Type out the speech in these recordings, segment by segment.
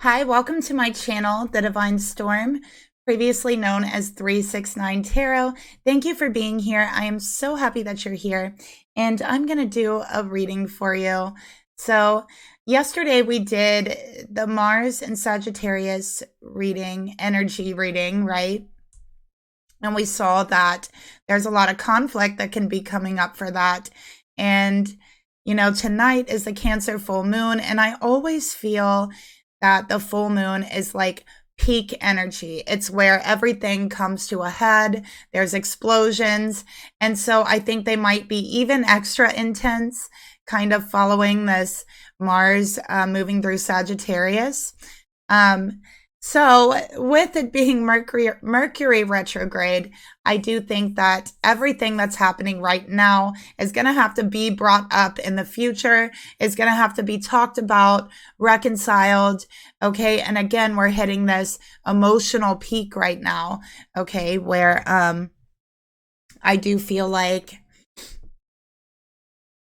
Hi, welcome to my channel, The Divine Storm, previously known as 369 Tarot. Thank you for being here. I am so happy that you're here, and I'm going to do a reading for you. So yesterday we did the Mars and Sagittarius reading, energy reading, right? And we saw that there's a lot of conflict that can be coming up for that. And, you know, tonight is the Cancer full moon, and I always feel that the full moon is like peak energy. It's where everything comes to a head. There's explosions. And so I think they might be even extra intense, kind of following this Mars moving through Sagittarius. So with it being Mercury retrograde, I do think that everything that's happening right now is going to have to be brought up in the future, is going to have to be talked about, reconciled, okay? And again, we're hitting this emotional peak right now, okay, where I do feel like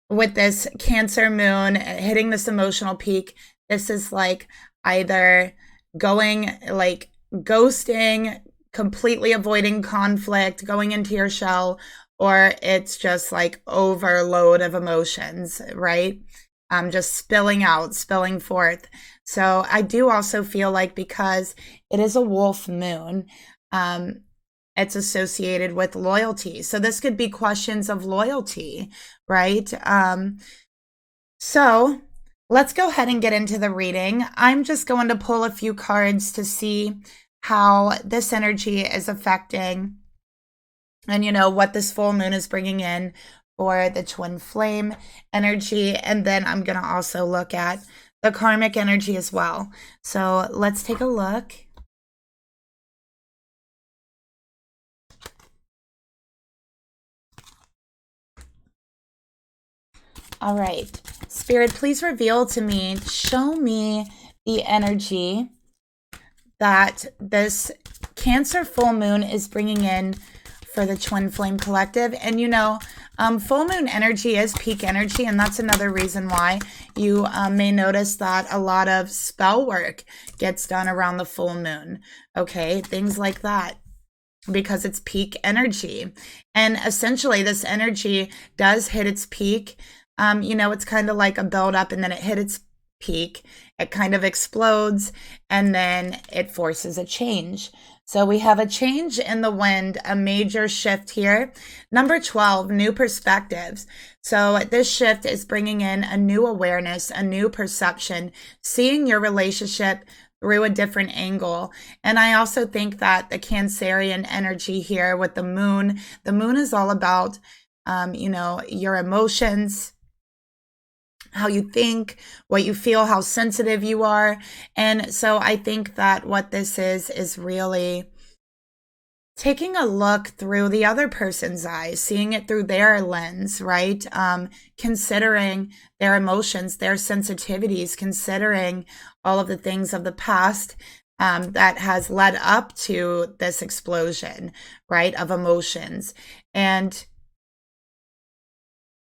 with this Cancer moon hitting this emotional peak, this is like either going like ghosting, completely avoiding conflict, going into your shell, or it's just like overload of emotions, right? Just spilling out, spilling forth. So I do also feel like because it is a wolf moon, it's associated with loyalty. So this could be questions of loyalty, right? So let's go ahead and get into the reading. I'm just going to pull a few cards to see how this energy is affecting and, you know, what this full moon is bringing in for the twin flame energy. And then I'm going to also look at the karmic energy as well. So let's take a look. All right. Spirit, please reveal to me, show me the energy that this Cancer full moon is bringing in for the Twin Flame Collective. And you know, full moon energy is peak energy, and that's another reason why you may notice that a lot of spell work gets done around the full moon. Okay, things like that, because it's peak energy. And essentially, this energy does hit its peak. You know, it's kind of like a build up and then it hit its peak. It kind of explodes and then it forces a change. So we have a change in the wind, a major shift here. Number 12, new perspectives. So this shift is bringing in a new awareness, a new perception, seeing your relationship through a different angle. And I also think that the Cancerian energy here with the moon is all about, you know, your emotions, how you think, what you feel, how sensitive you are. And so I think that what this is really taking a look through the other person's eyes, seeing it through their lens, right? Considering their emotions, their sensitivities, considering all of the things of the past that has led up to this explosion, right, of emotions. And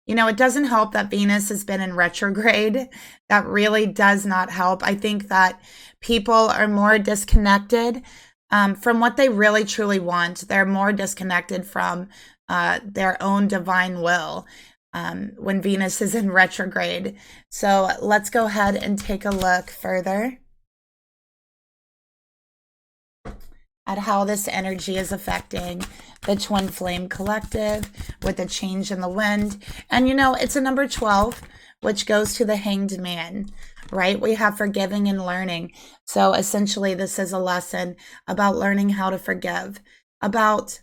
you know, it doesn't help that Venus has been in retrograde. That really does not help. I think that people are more disconnected from what they really truly want. They're more disconnected from their own divine will when Venus is in retrograde. So let's go ahead and take a look further at how this energy is affecting the Twin Flame Collective with the change in the wind. And you know, it's a number 12, which goes to the Hanged Man, right? We have forgiving and learning. So essentially, this is a lesson about learning how to forgive, about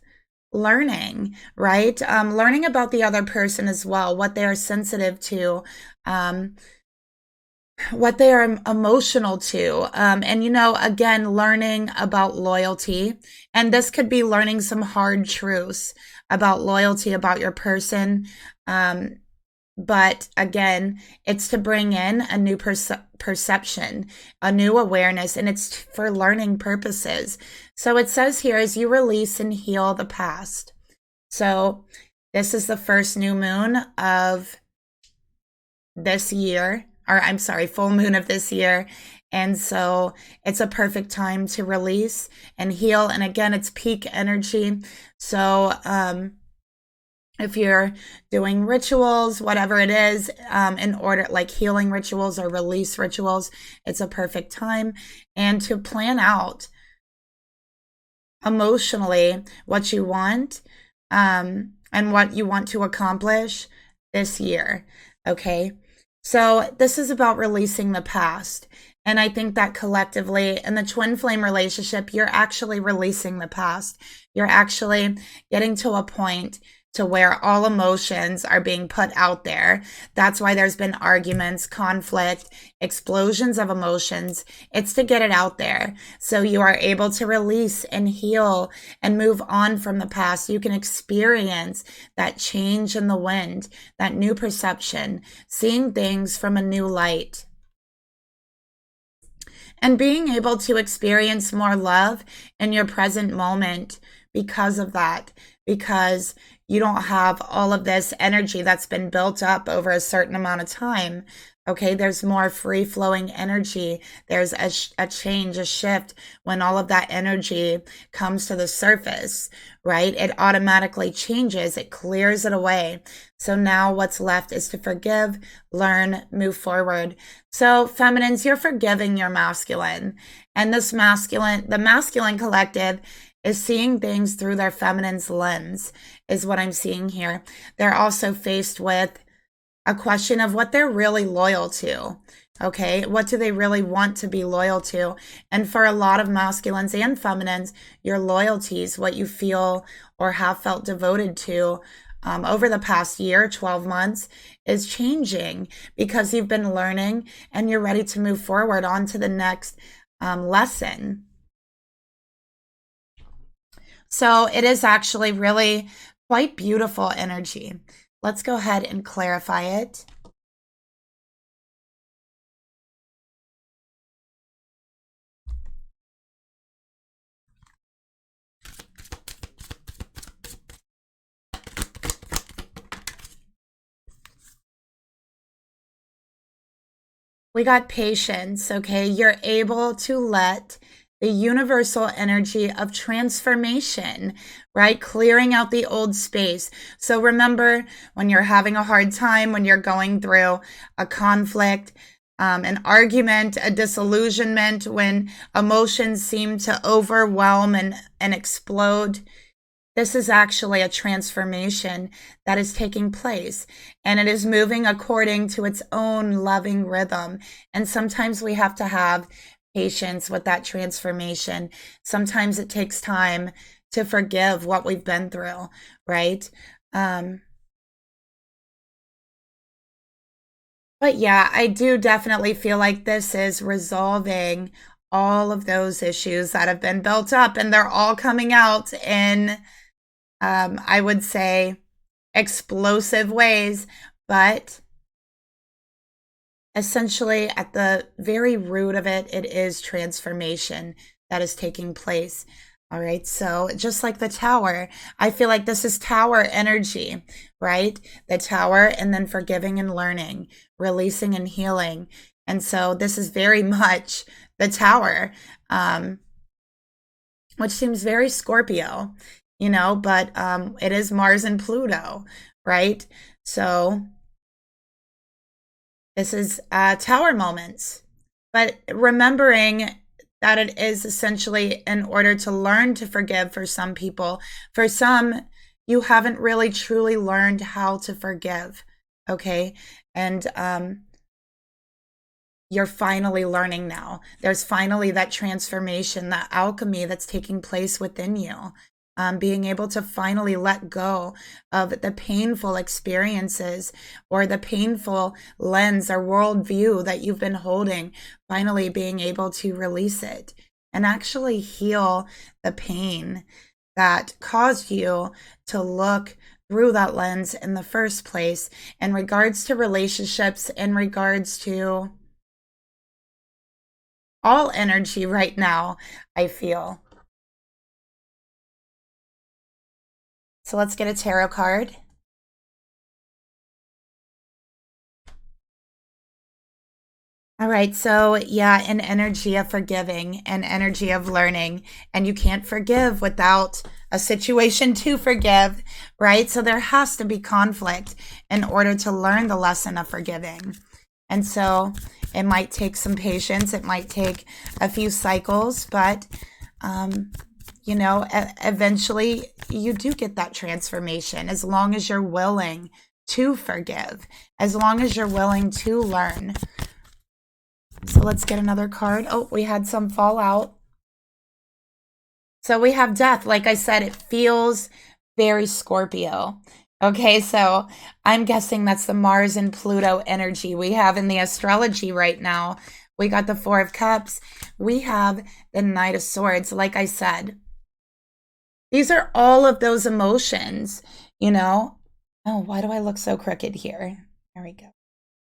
learning, right? Learning about the other person as well, what they are sensitive to, what they are emotional to. And, you know, again, learning about loyalty. And this could be learning some hard truths about loyalty, about your person. But again, it's to bring in a new perception, a new awareness, and it's for learning purposes. So it says here, as you release and heal the past. So this is the first new moon of this year, or I'm sorry, full moon of this year. And so it's a perfect time to release and heal. And again, it's peak energy. So if you're doing rituals, whatever it is, in order, like healing rituals or release rituals, it's a perfect time. And to plan out emotionally what you want, and what you want to accomplish this year. Okay. So this is about releasing the past. And I think that collectively in the twin flame relationship, you're actually releasing the past. You're actually getting to a point to where all emotions are being put out there. That's why there's been arguments, conflict, explosions of emotions. It's to get it out there so you are able to release and heal and move on from the past. You can experience that change in the wind, that new perception, seeing things from a new light, and being able to experience more love in your present moment because of that, because you don't have all of this energy that's been built up over a certain amount of time. Okay, there's more free flowing energy. There's a change, a shift when all of that energy comes to the surface, right? It automatically changes, it clears it away. So now what's left is to forgive, learn, move forward. So feminines, you're forgiving your masculine. And this masculine, the masculine collective is seeing things through their feminine's lens, is what I'm seeing here. They're also faced with a question of what they're really loyal to. Okay, what do they really want to be loyal to? And for a lot of masculines and feminines, your loyalties, what you feel or have felt devoted to over the past year, 12 months, is changing because you've been learning and you're ready to move forward on to the next lesson. So it is actually really quite beautiful energy. Let's go ahead and clarify it. We got patience, okay? You're able to let the universal energy of transformation, right? Clearing out the old space. So remember, when you're having a hard time, when you're going through a conflict, an argument, a disillusionment, when emotions seem to overwhelm and explode, this is actually a transformation that is taking place, and it is moving according to its own loving rhythm. And sometimes we have to have patience with that transformation. Sometimes it takes time to forgive what we've been through, right? But yeah, I do definitely feel like this is resolving all of those issues that have been built up, and they're all coming out in, I would say, explosive ways, but essentially at the very root of it, it is transformation that is taking place. All right, so just like the tower, I feel like this is tower energy, right? The tower, and then forgiving and learning, releasing and healing. And so this is very much the tower, which seems very Scorpio, you know, but it is Mars and Pluto, right? So this is tower moments, but remembering that it is essentially in order to learn to forgive for some people. For some, you haven't really truly learned how to forgive, okay? And you're finally learning now. There's finally that transformation, that alchemy that's taking place within you. Being able to finally let go of the painful experiences or the painful lens or worldview that you've been holding, finally being able to release it and actually heal the pain that caused you to look through that lens in the first place in regards to relationships, in regards to all energy right now, I feel. So let's get a tarot card. All right, so yeah, an energy of forgiving, an energy of learning, and you can't forgive without a situation to forgive, right? So there has to be conflict in order to learn the lesson of forgiving. And so it might take some patience, it might take a few cycles, but you know, eventually you do get that transformation as long as you're willing to forgive, as long as you're willing to learn. So let's get another card. Oh, we had some fall out. So we have death. Like I said, it feels very Scorpio. Okay, so I'm guessing that's the Mars and Pluto energy we have in the astrology right now. We got the Four of Cups. We have the Knight of Swords. Like I said, these are all of those emotions, you know. Oh, why do I look so crooked here? There we go.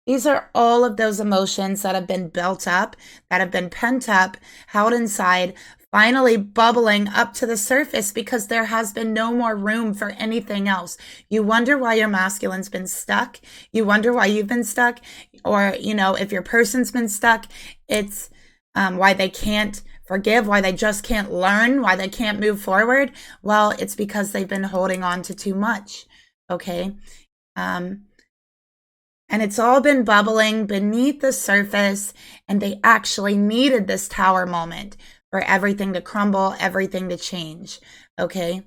These are all of those emotions that have been built up, that have been pent up, held inside, finally bubbling up to the surface because there has been no more room for anything else. You wonder why your masculine's been stuck. You wonder why you've been stuck. Or, you know, if your person's been stuck, it's why they can't forgive, why they just can't learn, why they can't move forward. Well, it's because they've been holding on to too much. Okay. And it's all been bubbling beneath the surface, and they actually needed this tower moment for everything to crumble, everything to change, okay?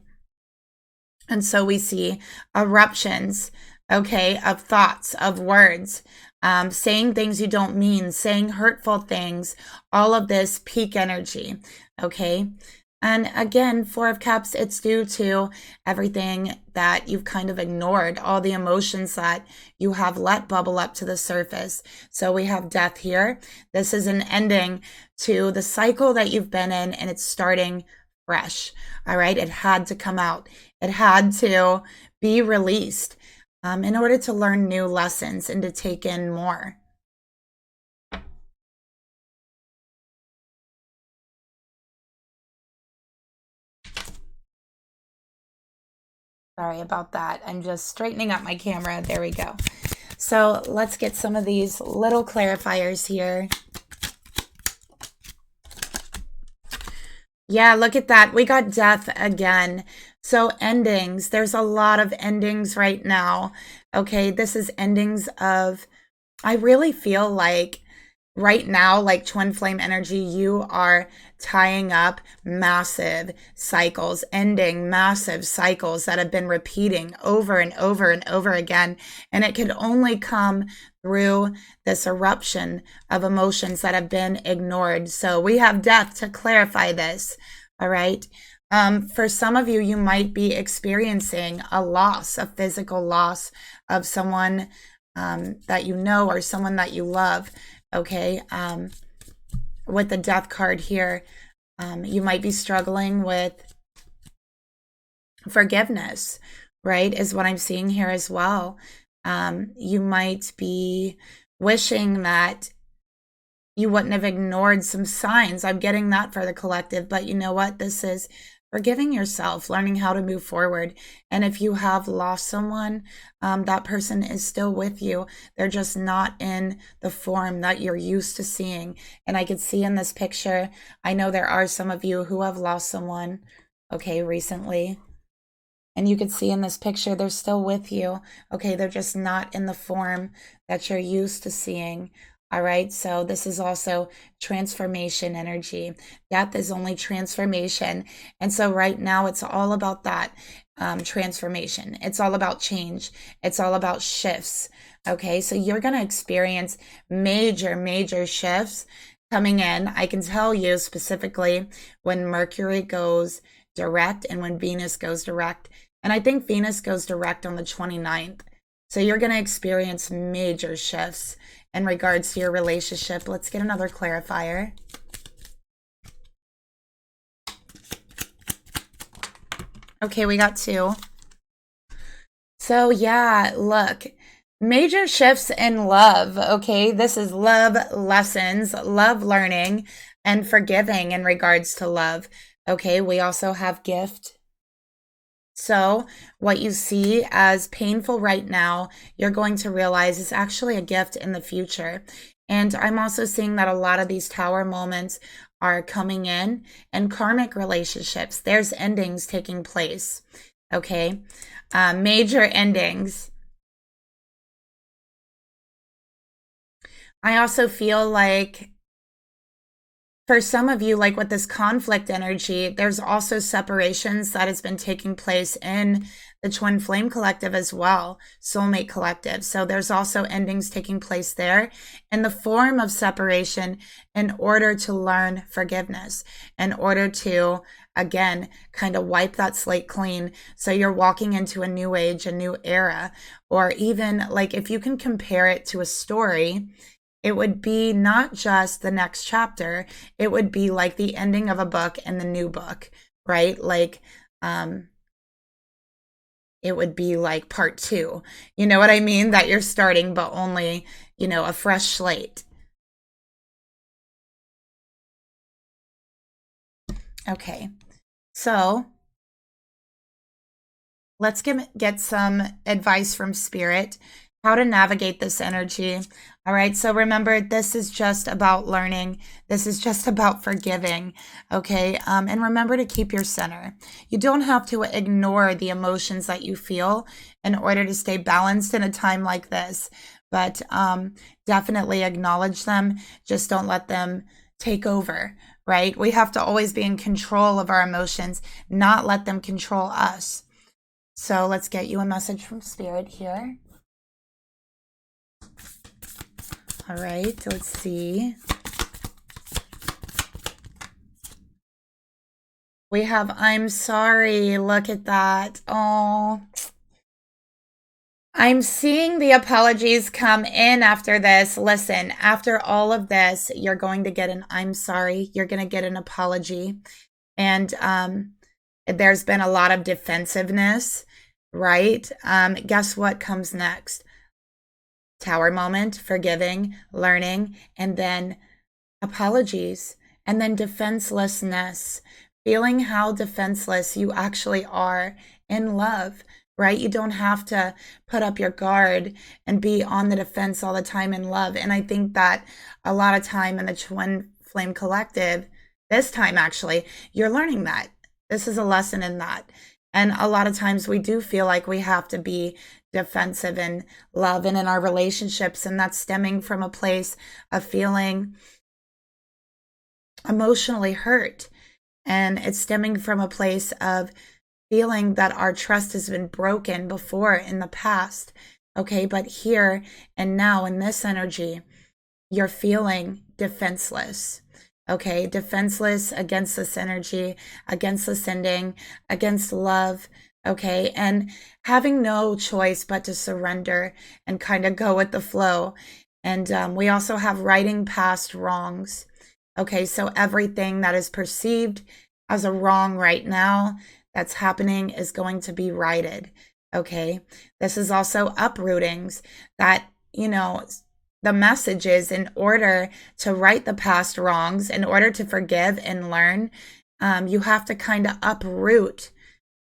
And so we see eruptions, okay, of thoughts, of words, saying things you don't mean, saying hurtful things, all of this peak energy, okay? And again, Four of Cups, it's due to everything that you've kind of ignored, all the emotions that you have let bubble up to the surface. So we have death here. This is an ending to the cycle that you've been in, and it's starting fresh. All right. It had to come out. It had to be released in order to learn new lessons and to take in more. Sorry about that. I'm just straightening up my camera. There we go. So let's get some of these little clarifiers here. Yeah, look at that. We got death again. So endings. There's a lot of endings right now. Okay, this is endings of, I really feel like right now, like twin flame energy, you are tying up massive cycles, ending massive cycles that have been repeating over and over and over again. And it could only come through this eruption of emotions that have been ignored. So we have death to clarify this. All right. For some of you, you might be experiencing a loss, a physical loss of someone that you know or someone that you love. Okay, with the death card here, you might be struggling with forgiveness, right, is what I'm seeing here as well. You might be wishing that you wouldn't have ignored some signs. I'm getting that for the collective, but you know what? This is forgiving yourself, learning how to move forward. And if you have lost someone, that person is still with you. They're just not in the form that you're used to seeing. And I could see in this picture, I know there are some of you who have lost someone, okay, recently. And you could see in this picture, they're still with you. Okay, they're just not in the form that you're used to seeing. All right, so this is also transformation energy. Death is only transformation. And so right now it's all about that transformation. It's all about change. It's all about shifts. Okay, so you're going to experience major shifts coming in. I can tell you specifically when Mercury goes direct and when Venus goes direct. And I think Venus goes direct on the 29th. So you're going to experience major shifts in regards to your relationship. Let's get another clarifier. Okay, we got two. So yeah, look, major shifts in love. Okay, this is love lessons, love learning, and forgiving in regards to love. Okay, we also have gift. So what you see as painful right now, you're going to realize is actually a gift in the future. And I'm also seeing that a lot of these tower moments are coming in, and karmic relationships. There's endings taking place, okay? Major endings. I also feel like for some of you, like with this conflict energy, there's also separations that has been taking place in the Twin Flame Collective as well, Soulmate Collective. So there's also endings taking place there in the form of separation in order to learn forgiveness, in order to, again, kind of wipe that slate clean. So you're walking into a new age, a new era, or even like if you can compare it to a story, it would be not just the next chapter, it would be like the ending of a book and the new book, right? Like, it would be like part 2. You know what I mean? That you're starting, but only, you know, a fresh slate. Okay. So let's get some advice from Spirit, how to navigate this energy. All right. So remember, this is just about learning. This is just about forgiving. Okay. And remember to keep your center. You don't have to ignore the emotions that you feel in order to stay balanced in a time like this, but definitely acknowledge them. Just don't let them take over, right? We have to always be in control of our emotions, not let them control us. So let's get you a message from Spirit here. All right, let's see. We have, I'm sorry. Look at that. Oh, I'm seeing the apologies come in after this. Listen, after all of this, you're going to get an I'm sorry. You're going to get an apology. And there's been a lot of defensiveness, right? Guess what comes next? Tower moment, forgiving, learning, and then apologies, and then defenselessness, feeling how defenseless you actually are in love, right? You don't have to put up your guard and be on the defense all the time in love. And I think that a lot of time in the Twin Flame Collective, this time actually, you're learning that. This is a lesson in that. And a lot of times we do feel like we have to be defensive in love and in our relationships. And that's stemming from a place of feeling emotionally hurt. And it's stemming from a place of feeling that our trust has been broken before in the past. Okay, but here and now in this energy, you're feeling defenseless. Okay, defenseless against this energy, against the sending, against love. Okay, and having no choice but to surrender and kind of go with the flow. And we also have righting past wrongs. Okay, so everything that is perceived as a wrong right now that's happening is going to be righted. Okay, this is also uprootings that, you know, the message is in order to right the past wrongs, in order to forgive and learn, you have to kind of uproot.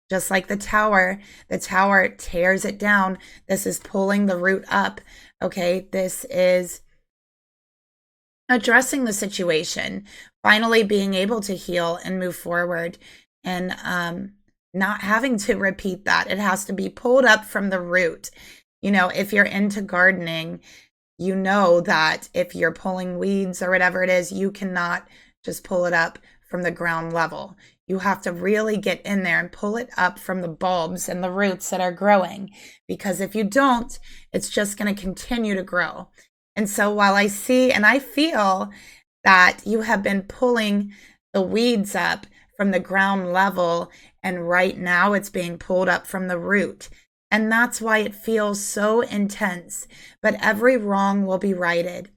Just like the tower tears it down. This is pulling the root up. Okay, this is addressing the situation, finally being able to heal and move forward, and not having to repeat that. It has to be pulled up from the root. You know, if you're into gardening, you know that if you're pulling weeds or whatever it is, you cannot just pull it up from the ground level. You have to really get in there and pull it up from the bulbs and the roots that are growing, because if you don't, it's just going to continue to grow. And so while I see and I feel that you have been pulling the weeds up from the ground level, and right now it's being pulled up from the root. And that's why it feels so intense. But every wrong will be righted.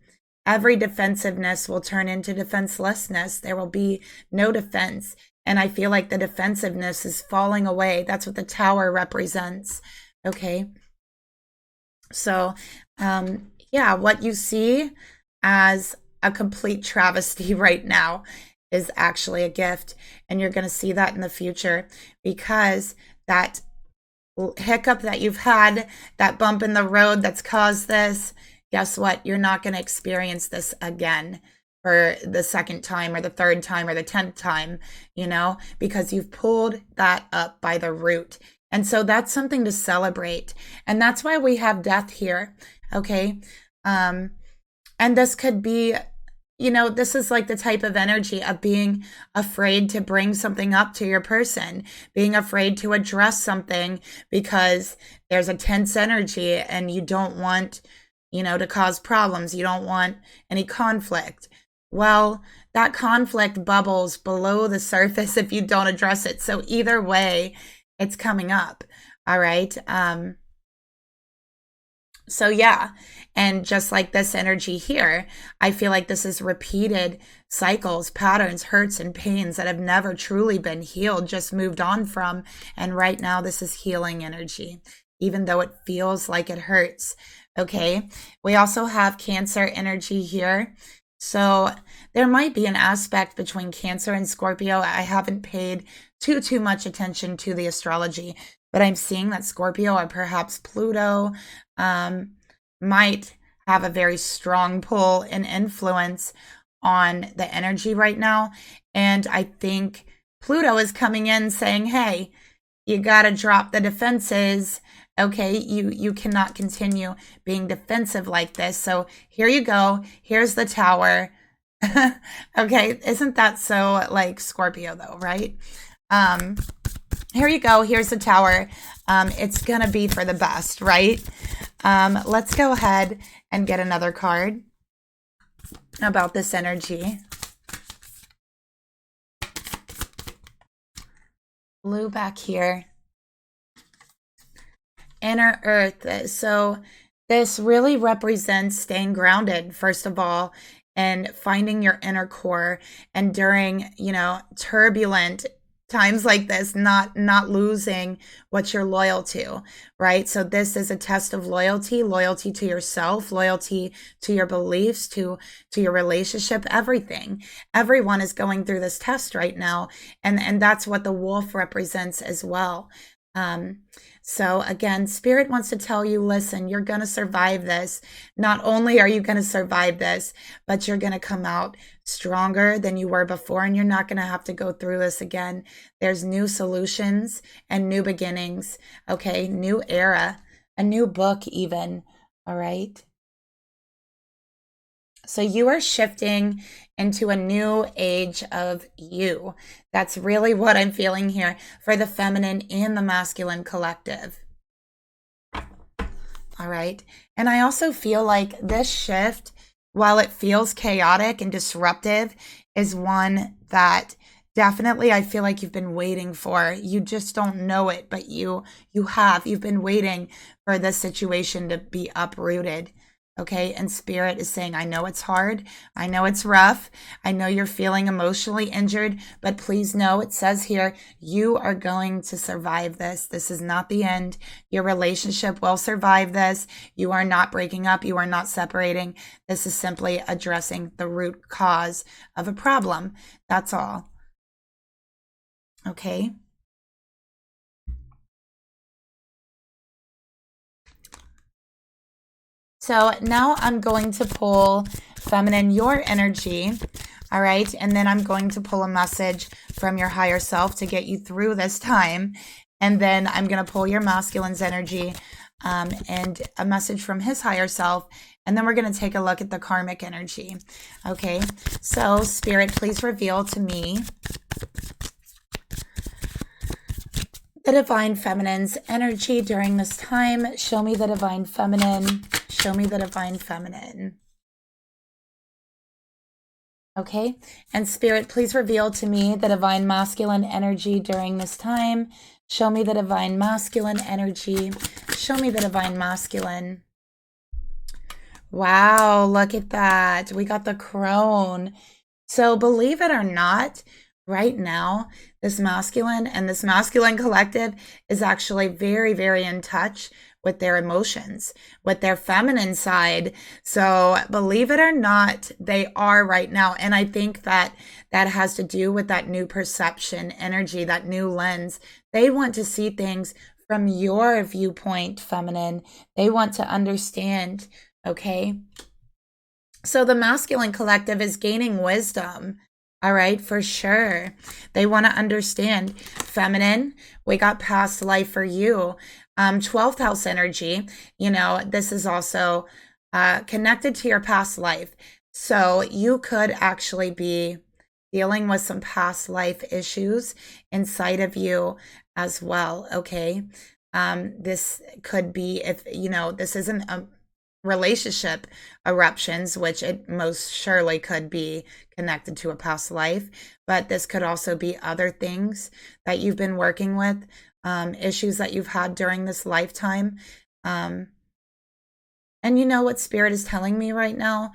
Every defensiveness will turn into defenselessness. There will be no defense. And I feel like the defensiveness is falling away. That's what the tower represents. Okay. So, yeah, what you see as a complete travesty right now is actually a gift. And you're going to see that in the future, because that hiccup that you've had, that bump in the road that's caused this, guess what? You're not going to experience this again for the second time or the third time or the 10th time, you know, because you've pulled that up by the root. And so that's something to celebrate. And that's why we have death here. Okay. And this could be, you know, this is like the type of energy of being afraid to bring something up to your person, being afraid to address something because there's a tense energy and you don't want, you know, to cause problems. You don't want any conflict. Well, that conflict bubbles below the surface if you don't address it. So either way, it's coming up. All right. So yeah, and just like this energy here, I feel like this is repeated cycles, patterns, hurts, and pains that have never truly been healed, just moved on from. And right now, this is healing energy, even though it feels like it hurts. Okay. We also have Cancer energy here. So there might be an aspect between Cancer and Scorpio. I haven't paid too much attention to the astrology, but I'm seeing that Scorpio or perhaps Pluto might have a very strong pull and influence on the energy right now. And I think Pluto is coming in saying, hey, you got to drop the defenses. Okay, you cannot continue being defensive like this. So here you go. Here's the Tower. Okay, isn't that so like Scorpio though, right? Here you go. Here's the Tower. It's going to be for the best, right? Let's go ahead and get another card about this energy. Blue back here. Inner Earth. So this really represents staying grounded, first of all, and finding your inner core. And during, you know, turbulent times like this, not losing what you're loyal to, right? So this is a test of loyalty to yourself, loyalty to your beliefs, to your relationship, everything. Everyone is going through this test right now. And that's what the wolf represents as well. So again, Spirit wants to tell you, listen, you're going to survive this. Not only are you going to survive this, but you're going to come out stronger than you were before, and you're not going to have to go through this again. There's new solutions and new beginnings. Okay. New era, a new book even. All right. So you are shifting into a new age of you. That's really what I'm feeling here for the feminine and the masculine collective. All right. And I also feel like this shift, while it feels chaotic and disruptive, is one that definitely I feel like you've been waiting for. You just don't know it, but you've been waiting for this situation to be uprooted. Okay. And Spirit is saying, I know it's hard. I know it's rough. I know you're feeling emotionally injured, but please know it says here, you are going to survive this. This is not the end. Your relationship will survive this. You are not breaking up. You are not separating. This is simply addressing the root cause of a problem. That's all. Okay. So now I'm going to pull feminine, your energy. All right. And then I'm going to pull a message from your higher self to get you through this time. And then I'm going to pull your masculine's energy and a message from his higher self. And then we're going to take a look at the karmic energy. Okay. So Spirit, please reveal to me the divine feminine's energy during this time. Show me the divine feminine. Show me the divine feminine. Okay. And Spirit, please reveal to me the divine masculine energy during this time. Show me the divine masculine energy. Show me the divine masculine. Wow, look at that. We got the crone. So believe it or not, right now, this masculine and this masculine collective is actually very, very in touch with their emotions, with their feminine side. So believe it or not, they are right now. And I think that that has to do with that new perception energy, that new lens. They want to see things from your viewpoint, feminine. They want to understand, Okay. So the masculine collective is gaining wisdom. All right, for sure. They want to understand. Feminine, we got past life for you. 12th house energy, you know, this is also connected to your past life. So you could actually be dealing with some past life issues inside of you as well. Okay. This could be, if, you know, this isn't a relationship eruptions, which it most surely could be connected to a past life, but this could also be other things that you've been working with, issues that you've had during this lifetime. And you know what Spirit is telling me right now?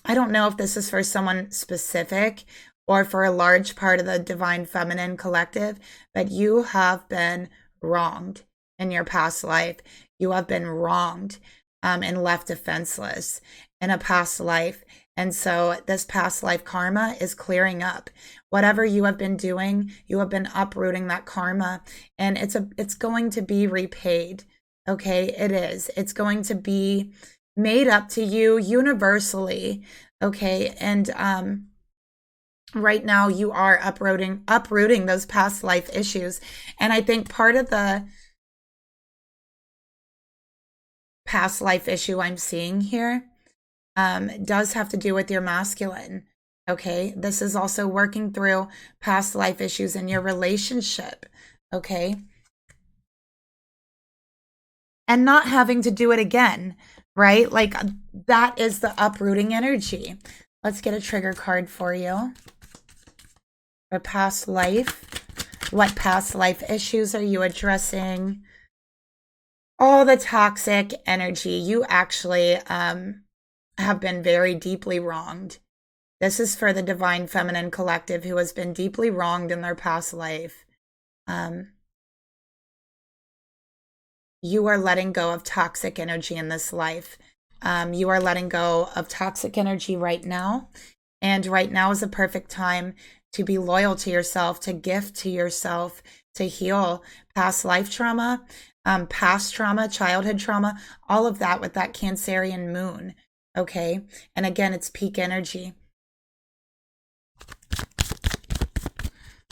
I don't know if this is for someone specific or for a large part of the Divine Feminine collective, but you have been wronged in your past life. You have been wronged and left defenseless in a past life. And so this past life karma is clearing up. Whatever you have been doing, you have been uprooting that karma, and it's going to be repaid. Okay, it is. It's going to be made up to you universally. Okay, and right now you are uprooting those past life issues. And I think part of the past life issue I'm seeing here does have to do with your masculine. Okay, this is also working through past life issues in your relationship. Okay, and not having to do it again, right? Like that is the uprooting energy. Let's get a trigger card for you. For past life. What past life issues are you addressing? All the toxic energy. You actually have been very deeply wronged. This is for the Divine Feminine collective who has been deeply wronged in their past life. You are letting go of toxic energy in this life. You are letting go of toxic energy right now. And right now is a perfect time to be loyal to yourself, to gift to yourself, to heal past life trauma, past trauma, childhood trauma, all of that with that Cancerian moon. Okay. And again, it's peak energy.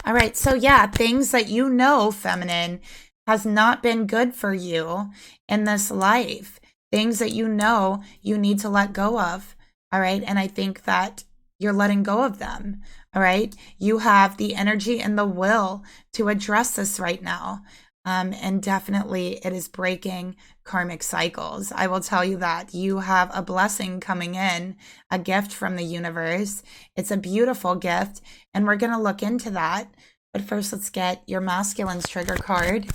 All right. So yeah, things that you know, feminine, has not been good for you in this life. Things that you know you need to let go of. All right. And I think that you're letting go of them. All right. You have the energy and the will to address this right now. And definitely it is breaking karmic cycles. I will tell you that you have a blessing coming in, a gift from the universe. It's a beautiful gift, and we're going to look into that. But first, let's get your masculine's trigger card.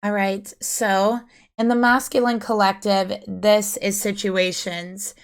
All right, so in the masculine collective, this is situations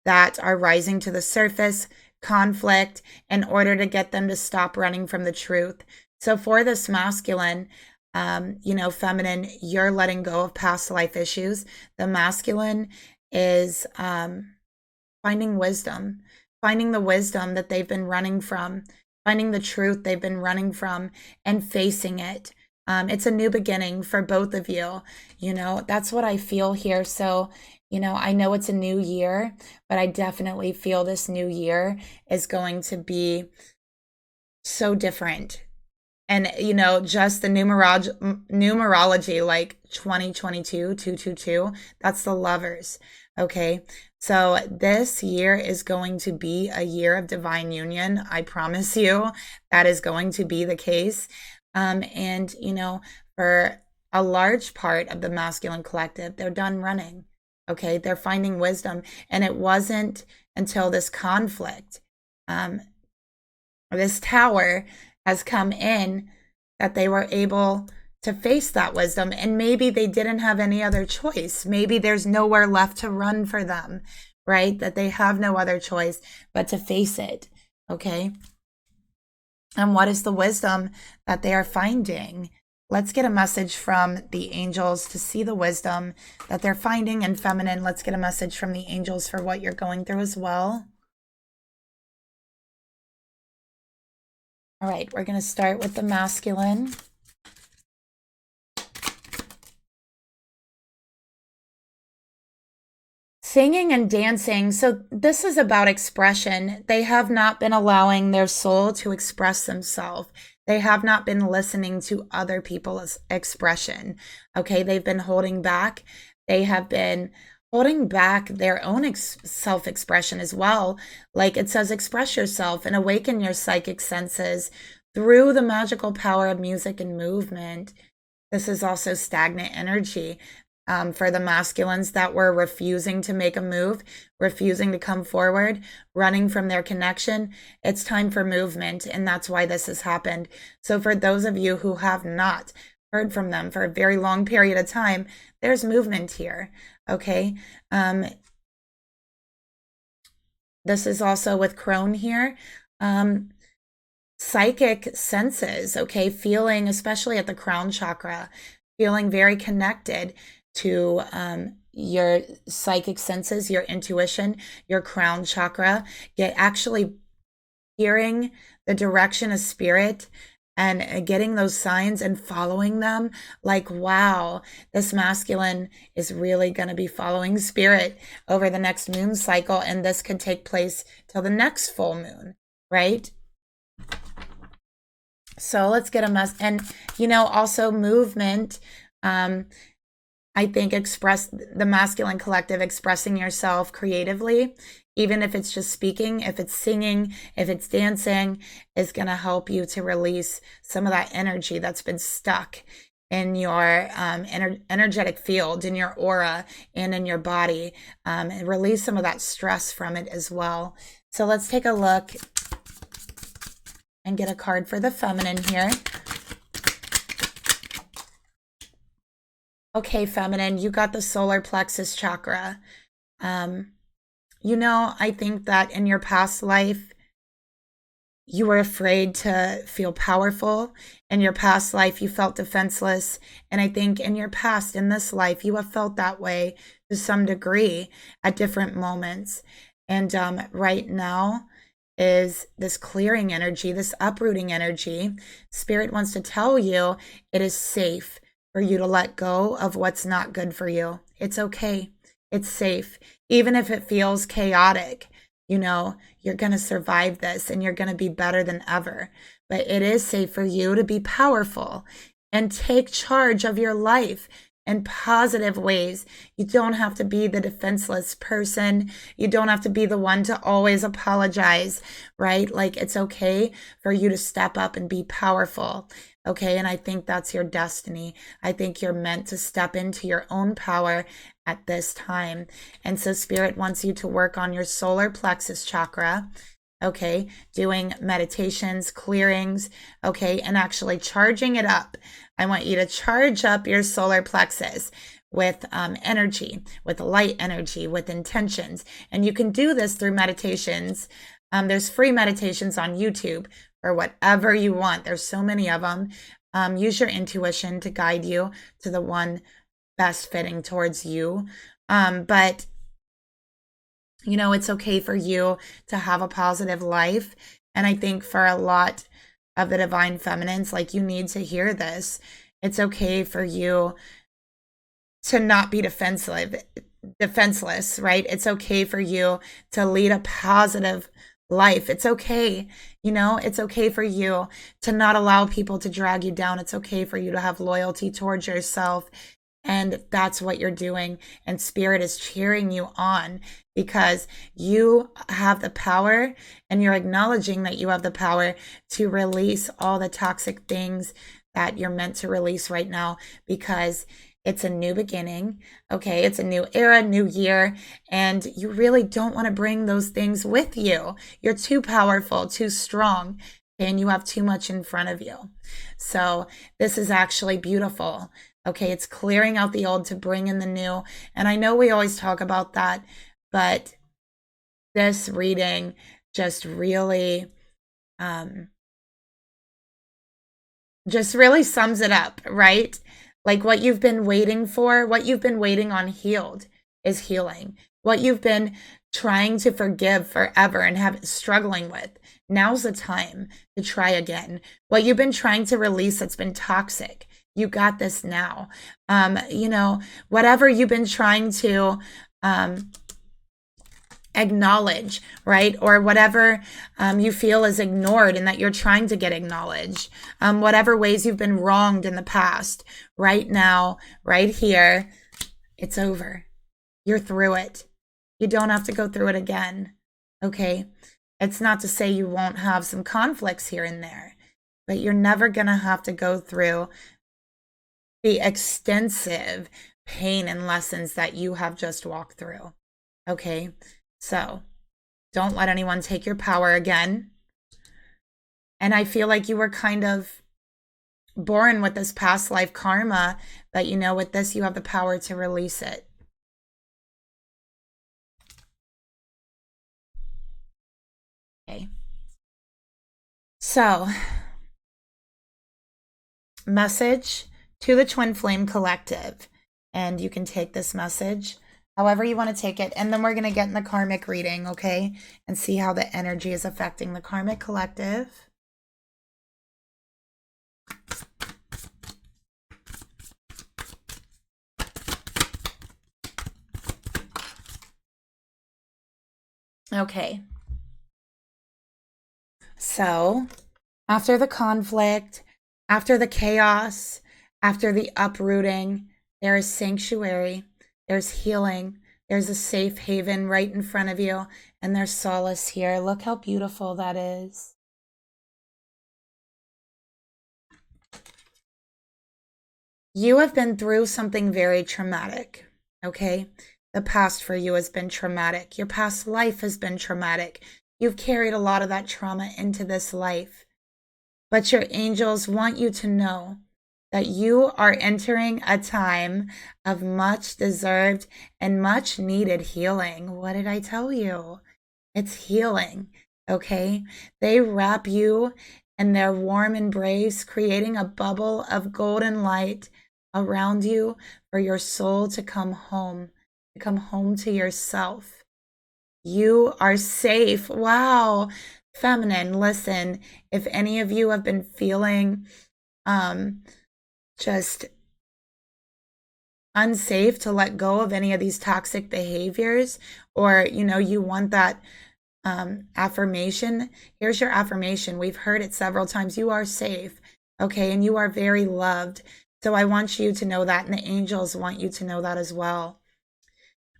that are rising to the surface, conflict, in order to get them to stop running from the truth. So for this masculine, you know, feminine, you're letting go of past life issues. The masculine is finding wisdom, finding the wisdom that they've been running from, finding the truth they've been running from, and facing it. It's a new beginning for both of you. You know, that's what I feel here. So, you know, I know it's a new year, but I definitely feel this new year is going to be so different. And, you know, just the numerology, like 2022, 222, that's the lovers. Okay. So this year is going to be a year of divine union. I promise you that is going to be the case. And, you know, for a large part of the masculine collective, they're done running. Okay. They're finding wisdom. And it wasn't until this conflict, this tower has come in that they were able to face that wisdom. And maybe they didn't have any other choice. Maybe there's nowhere left to run for them, right? That they have no other choice but to face it. Okay. And what is the wisdom that they are finding? Let's get a message from the angels to see the wisdom that they're finding. And feminine, let's get a message from the angels for what you're going through as well. All right, we're going to start with the masculine. Singing and dancing. So this is about expression. They have not been allowing their soul to express themselves. They have not been listening to other people's expression. Okay, they've been holding back. They have been holding back their own self-expression as well. Like it says, express yourself and awaken your psychic senses through the magical power of music and movement. This is also stagnant energy. For the masculines that were refusing to make a move, refusing to come forward, running from their connection, it's time for movement, and that's why this has happened. So for those of you who have not heard from them for a very long period of time, there's movement here, okay? This is also with Crone here. Psychic senses, okay? Feeling, especially at the crown chakra, feeling very connected to your psychic senses, your intuition, your crown chakra, get actually hearing the direction of spirit and getting those signs and following them. Like, wow, this masculine is really going to be following spirit over the next moon cycle, and this could take place till the next full moon, right? So let's get and also movement. I think express the masculine collective, expressing yourself creatively, even if it's just speaking, if it's singing, if it's dancing, is going to help you to release some of that energy that's been stuck in your energetic field, in your aura, and in your body, and release some of that stress from it as well. So let's take a look and get a card for the feminine here. Okay, feminine, you got the solar plexus chakra. I think that in your past life, you were afraid to feel powerful. In your past life, you felt defenseless. And I think in your past, in this life, you have felt that way to some degree at different moments. And right now is this clearing energy, this uprooting energy. Spirit wants to tell you it is safe for you to let go of what's not good for you. It's okay. It's safe. Even if it feels chaotic, you're going to survive this and you're going to be better than ever. But it is safe for you to be powerful and take charge of your life in positive ways. You don't have to be the defenseless person. You don't have to be the one to always apologize, right? Like it's okay for you to step up and be powerful. Okay, and I think that's your destiny. I think you're meant to step into your own power at this time. And so Spirit wants you to work on your solar plexus chakra, okay, doing meditations, clearings, okay, and actually charging it up. I want you to charge up your solar plexus with energy, with light energy, with intentions. And you can do this through meditations. There's free meditations on YouTube or whatever you want. There's so many of them. Use your intuition to guide you to the one best fitting towards you. But it's okay for you to have a positive life. And I think for a lot of the divine feminines, like, you need to hear this. It's okay for you to not be defenseless, right? It's okay for you to lead a positive life. It's okay. It's okay for you to not allow people to drag you down. It's okay for you to have loyalty towards yourself. And that's what you're doing. And Spirit is cheering you on because you have the power, and you're acknowledging that you have the power to release all the toxic things that you're meant to release right now, because it's a new beginning, okay? It's a new era, new year, and you really don't want to bring those things with you. You're too powerful, too strong, and you have too much in front of you. So this is actually beautiful, okay? It's clearing out the old to bring in the new. And I know we always talk about that, but this reading just really sums it up, right? Like, what you've been waiting for, what you've been waiting on healed is healing. What you've been trying to forgive forever and struggling with Now's the time to try again. What you've been trying to release that's been toxic, you got this now. You know, whatever you've been trying to acknowledge, right? Or whatever you feel is ignored and that you're trying to get acknowledged. Whatever ways you've been wronged in the past, right now, right here, it's over. You're through it. You don't have to go through it again, okay? It's not to say you won't have some conflicts here and there, but you're never going to have to go through the extensive pain and lessons that you have just walked through, okay? So don't let anyone take your power again. And I feel like you were kind of born with this past life karma, but you know, with this, you have the power to release it. Okay. So, message to the Twin Flame Collective. And you can take this message however you want to take it. And then we're going to get in the karmic reading, okay? And see how the energy is affecting the karmic collective. Okay. So, after the conflict, after the chaos, after the uprooting, there is sanctuary. There's healing. There's a safe haven right in front of you. And there's solace here. Look how beautiful that is. You have been through something very traumatic, okay? The past for you has been traumatic. Your past life has been traumatic. You've carried a lot of that trauma into this life. But your angels want you to know that you are entering a time of much deserved and much needed healing. What did I tell you? It's healing, okay? They wrap you in their warm embrace, creating a bubble of golden light around you for your soul to come home to yourself. You are safe. Wow. Feminine, listen, if any of you have been feeling just unsafe to let go of any of these toxic behaviors, or, you know, you want that affirmation, here's your affirmation. We've heard it several times. You are safe, okay? And you are very loved. So I want you to know that, and the angels want you to know that as well.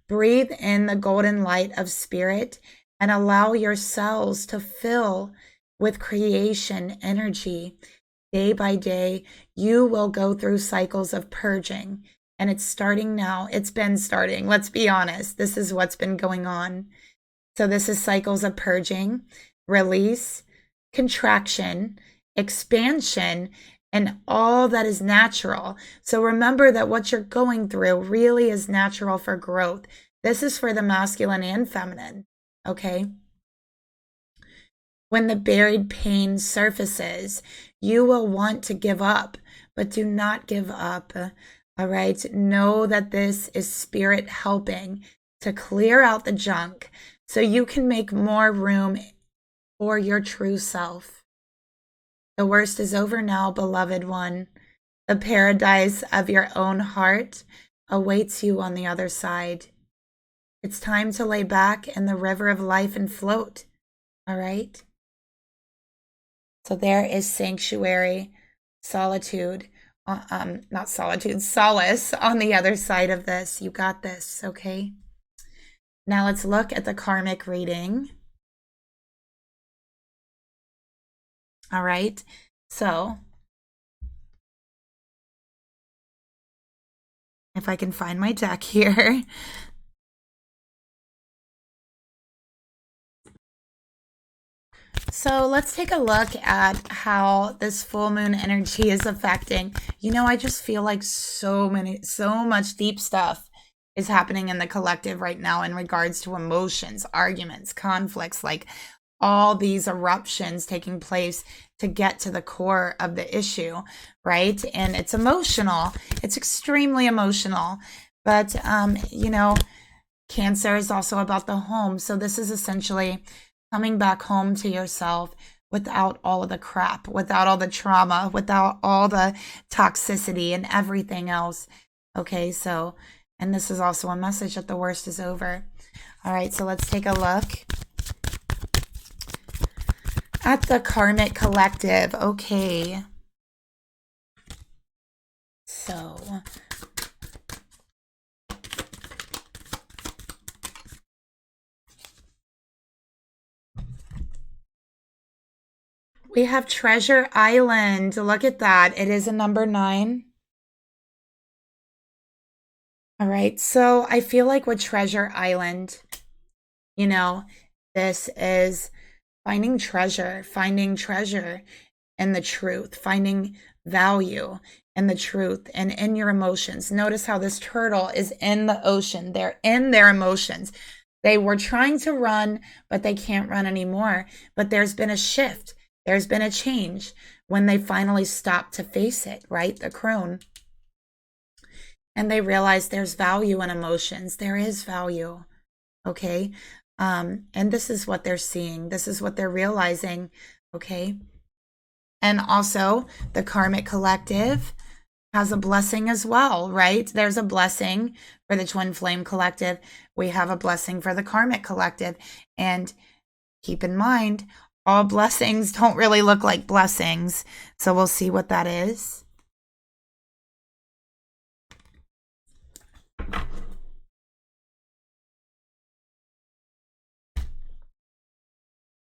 Breathe in the golden light of spirit and allow your cells to fill with creation energy. Day by day, you will go through cycles of purging, and it's starting now. It's been starting. Let's be honest. This is what's been going on. So this is cycles of purging, release, contraction, expansion, and all that is natural. So remember that what you're going through really is natural for growth. This is for the masculine and feminine, okay? When the buried pain surfaces, you will want to give up, but do not give up, all right? Know that this is spirit helping to clear out the junk so you can make more room for your true self. The worst is over now, beloved one. The paradise of your own heart awaits you on the other side. It's time to lay back in the river of life and float, all right? So there is sanctuary, solitude, not solitude, solace on the other side of this. You got this, okay? Now let's look at the karmic reading. All right, so if I can find my deck here. So let's take a look at how this full moon energy is affecting. You know, I just feel like so much deep stuff is happening in the collective right now in regards to emotions, arguments, conflicts, like all these eruptions taking place to get to the core of the issue, right? And it's emotional. It's extremely emotional. But, you know, Cancer is also about the home. So this is essentially coming back home to yourself without all of the crap, without all the trauma, without all the toxicity and everything else. Okay, so, and this is also a message that the worst is over. All right, so let's take a look at the Karmic Collective. Okay. So, we have Treasure Island. Look at that. It is a number 9. All right. So I feel like with Treasure Island, you know, this is finding treasure in the truth, finding value in the truth and in your emotions. Notice how this turtle is in the ocean. They're in their emotions. They were trying to run, but they can't run anymore. But there's been a shift. There's been a change when they finally stopped to face it, right? The crone. And they realize there's value in emotions. There is value, okay? And this is what they're seeing. This is what they're realizing, okay? And also, the Karmic Collective has a blessing as well, right? There's a blessing for the Twin Flame Collective. We have a blessing for the Karmic Collective. And keep in mind, all blessings don't really look like blessings. So we'll see what that is.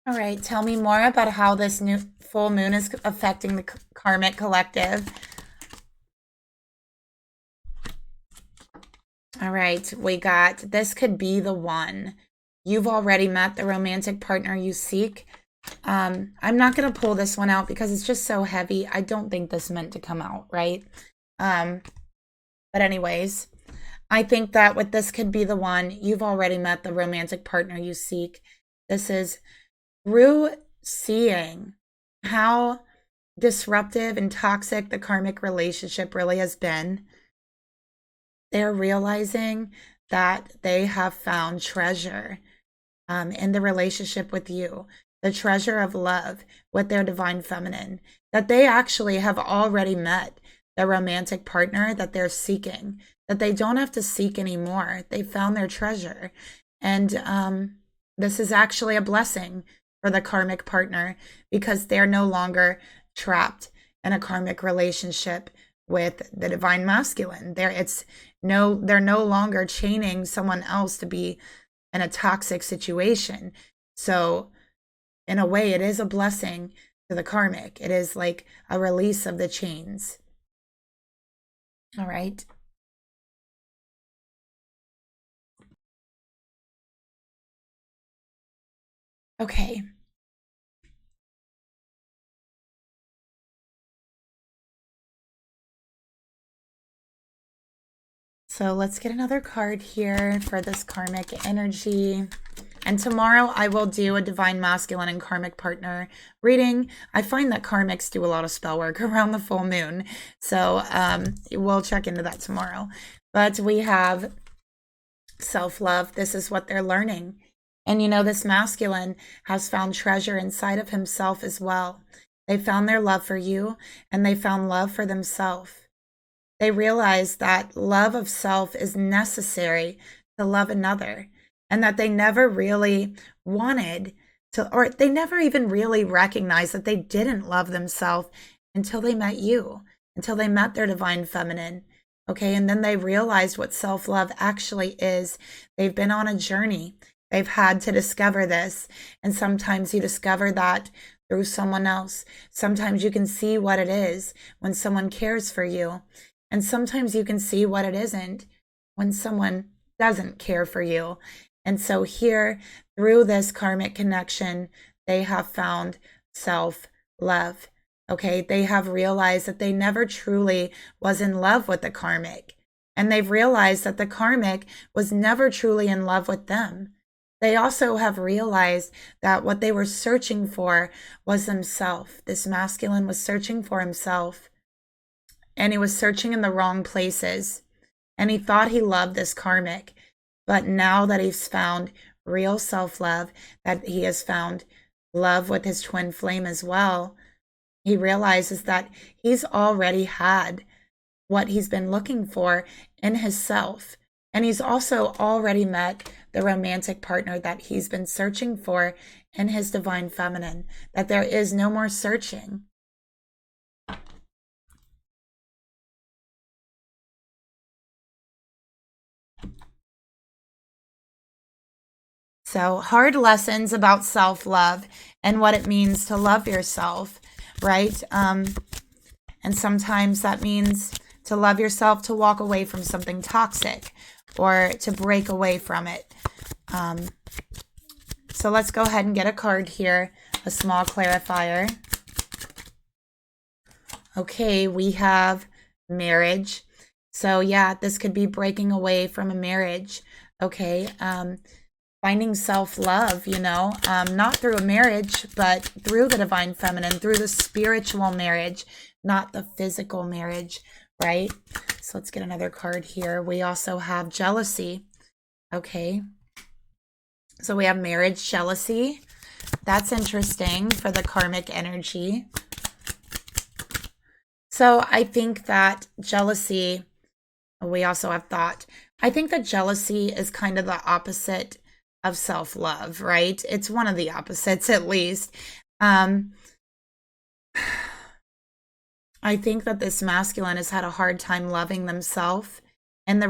All right, tell me more about how this new full moon is affecting the Karmic Collective. All right, we got, this could be the one. You've already met the romantic partner you seek. I'm not going to pull this one out because it's just so heavy. I don't think this meant to come out, right? But anyways, I think that with this could be the one. You've already met the romantic partner you seek. This is through seeing how disruptive and toxic the karmic relationship really has been. They're realizing that they have found treasure in the relationship with you, the treasure of love with their divine feminine, that they actually have already met the romantic partner that they're seeking, that they don't have to seek anymore. They found their treasure. And this is actually a blessing for the karmic partner because they're no longer trapped in a karmic relationship with the divine masculine. They're no longer chaining someone else to be in a toxic situation. So in a way, it is a blessing to the karmic. It is like a release of the chains. All right. Okay. So let's get another card here for this karmic energy. And tomorrow I will do a divine masculine and karmic partner reading. I find that karmics do a lot of spell work around the full moon. So we'll check into that tomorrow. But we have self-love. This is what they're learning. And you know, this masculine has found treasure inside of himself as well. They found their love for you and they found love for themselves. They realize that love of self is necessary to love another, and that they never really wanted to, or they never even really recognized that they didn't love themselves until they met you, until they met their divine feminine. Okay, and then they realized what self-love actually is. They've been on a journey. They've had to discover this, and sometimes you discover that through someone else. Sometimes you can see what it is when someone cares for you. And sometimes you can see what it isn't when someone doesn't care for you. And so here, through this karmic connection, they have found self-love. Okay, they have realized that they never truly was in love with the karmic. And they've realized that the karmic was never truly in love with them. They also have realized that what they were searching for was themselves. This masculine was searching for himself. And he was searching in the wrong places. And he thought he loved this karmic. But now that he's found real self-love, that he has found love with his twin flame as well, he realizes that he's already had what he's been looking for in his self. And he's also already met the romantic partner that he's been searching for in his divine feminine, that there is no more searching. So, hard lessons about self-love and what it means to love yourself, right? And sometimes that means to love yourself, to walk away from something toxic or to break away from it. So let's go ahead and get a card here, a small clarifier. Okay, we have marriage. So yeah, this could be breaking away from a marriage. Okay, finding self-love, you know, not through a marriage, but through the divine feminine, through the spiritual marriage, not the physical marriage, right? So let's get another card here. We also have jealousy. Okay, so we have marriage, jealousy. That's interesting for the karmic energy. So I think that jealousy, we also have thought. I think that jealousy is kind of the opposite of self-love, right? It's one of the opposites, at least. I think that this masculine has had a hard time loving themselves and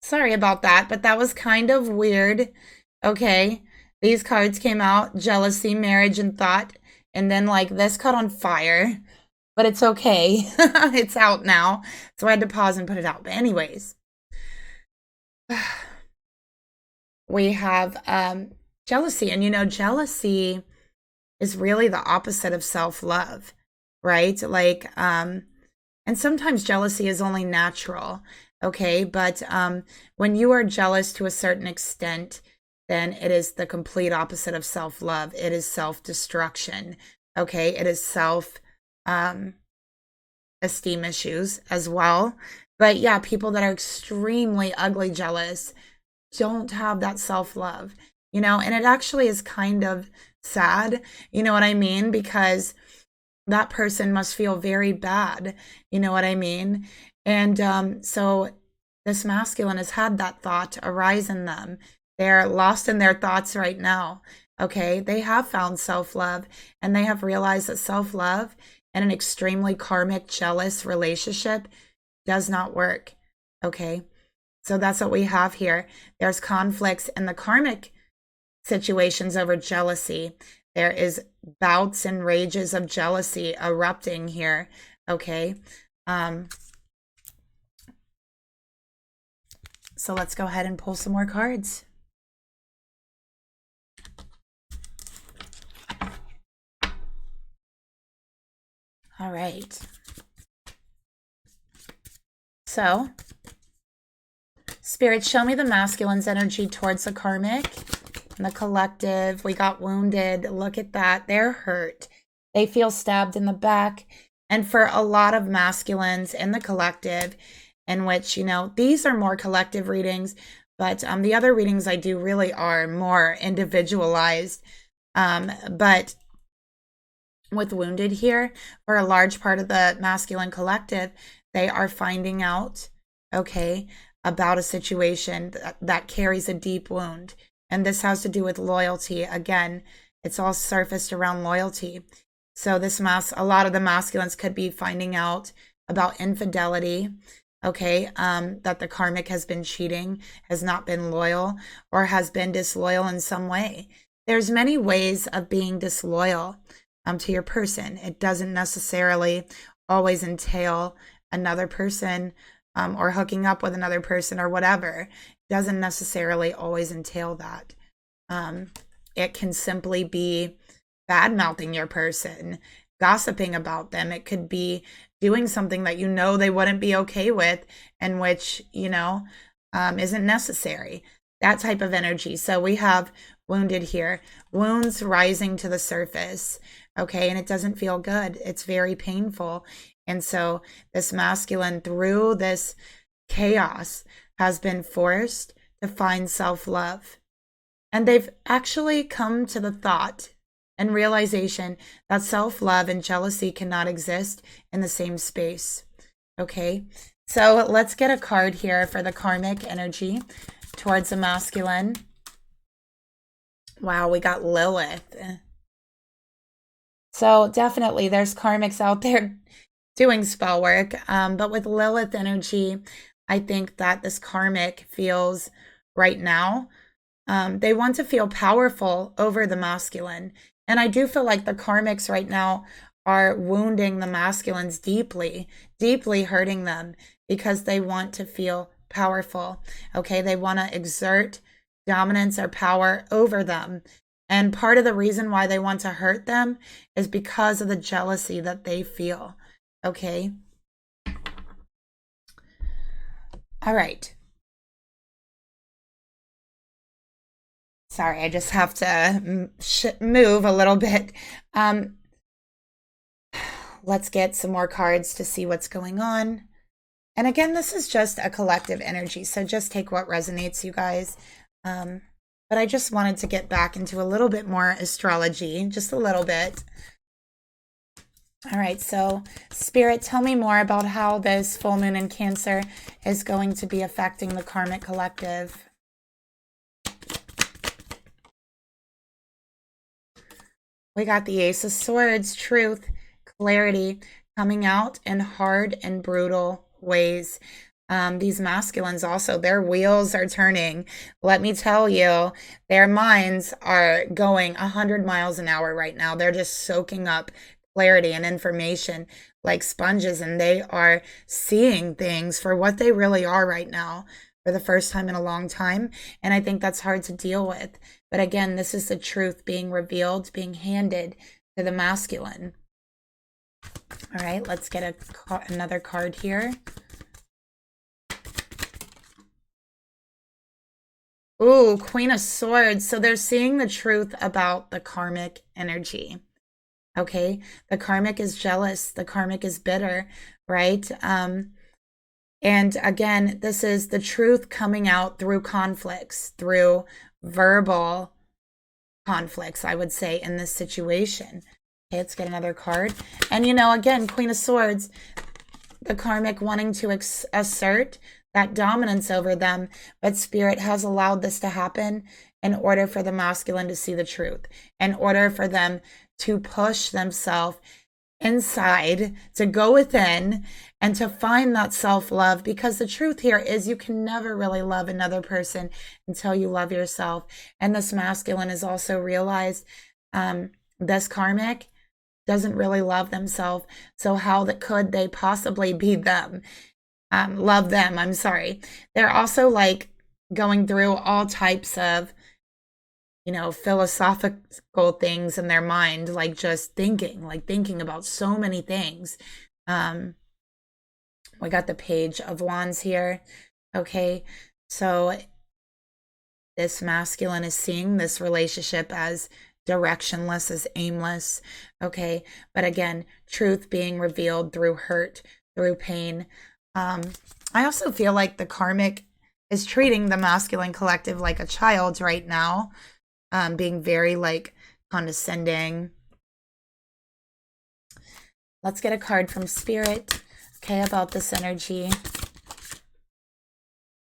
sorry about that, but that was kind of weird. Okay, these cards came out, jealousy, marriage, and thought, and then like this caught on fire, but it's okay. It's out now, so I had to pause and put it out. But anyways, we have jealousy, and you know, jealousy is really the opposite of self-love, right? Like, and sometimes jealousy is only natural, okay? But when you are jealous to a certain extent, then it is the complete opposite of self-love. It is self-destruction, okay? It is self-esteem issues as well. But yeah, people that are extremely ugly jealous don't have that self-love, you know? And it actually is kind of sad, you know what I mean? Because that person must feel very bad, you know what I mean? And so this masculine has had that thought arise in them. They're lost in their thoughts right now, okay? They have found self-love, and they have realized that self-love in an extremely karmic, jealous relationship does not work, okay? So that's what we have here. There's conflicts in the karmic situations over jealousy. There is bouts and rages of jealousy erupting here, okay? So let's go ahead and pull some more cards. All right. So, Spirit, show me the masculine's energy towards the karmic and the collective. We got wounded. Look at that. They're hurt. They feel stabbed in the back. And for a lot of masculines in the collective, in which, you know, these are more collective readings, but the other readings I do really are more individualized. But with wounded here, for a large part of the masculine collective, they are finding out, okay, about a situation that carries a deep wound. And this has to do with loyalty. Again, it's all surfaced around loyalty. So this a lot of the masculines could be finding out about infidelity, okay, that the karmic has been cheating, has not been loyal, or has been disloyal in some way. There's many ways of being disloyal to your person. It doesn't necessarily always entail another person or hooking up with another person or whatever. It doesn't necessarily always entail that. It can simply be bad-mouthing your person, gossiping about them. It could be doing something that you know they wouldn't be okay with, and which, you know, isn't necessary. That type of energy. So we have wounded here, wounds rising to the surface, okay, and it doesn't feel good. It's very painful. And so this masculine, through this chaos, has been forced to find self-love. And they've actually come to the thought and realization that self-love and jealousy cannot exist in the same space. Okay, so let's get a card here for the karmic energy towards the masculine. Wow, we got Lilith. So definitely there's karmics out there doing spell work. But with Lilith energy, I think that this karmic feels right now, they want to feel powerful over the masculine. And I do feel like the karmics right now are wounding the masculines deeply, deeply hurting them because they want to feel powerful. Okay, they want to exert dominance or power over them. And part of the reason why they want to hurt them is because of the jealousy that they feel. Okay. All right. Sorry, I just have to move a little bit. Let's get some more cards to see what's going on. And again, this is just a collective energy, so just take what resonates, you guys. But I just wanted to get back into a little bit more astrology, just a little bit. All right, so Spirit, tell me more about how this full moon in Cancer is going to be affecting the karmic collective. We got the Ace of Swords, truth, clarity, coming out in hard and brutal ways. These masculines also, their wheels are turning. Let me tell you, their minds are going 100 miles an hour right now. They're just soaking up clarity and information like sponges, and they are seeing things for what they really are right now for the first time in a long time. And I think that's hard to deal with. But again, this is the truth being revealed, being handed to the masculine. All right, let's get another card here. Ooh, Queen of Swords. So they're seeing the truth about the karmic energy. Okay, the karmic is jealous. The karmic is bitter, right? And again, this is the truth coming out through conflicts, through verbal conflicts, I would say, in this situation. Okay, let's get another card. And, you know, again, Queen of Swords, the karmic wanting to assert that dominance over them, but Spirit has allowed this to happen in order for the masculine to see the truth, in order for them to push themselves inside, to go within, and to find that self-love. Because the truth here is you can never really love another person until you love yourself. And this masculine has also realized this karmic doesn't really love themselves. So how could they possibly be them? Love them, I'm sorry. They're also like going through all types of, you know, philosophical things in their mind, like just thinking about so many things. We got the Page of Wands here. Okay, so this masculine is seeing this relationship as directionless, as aimless. Okay, but again, truth being revealed through hurt, through pain. I also feel like the karmic is treating the masculine collective like a child right now. Being very like condescending. Let's get a card from Spirit, okay, about this energy.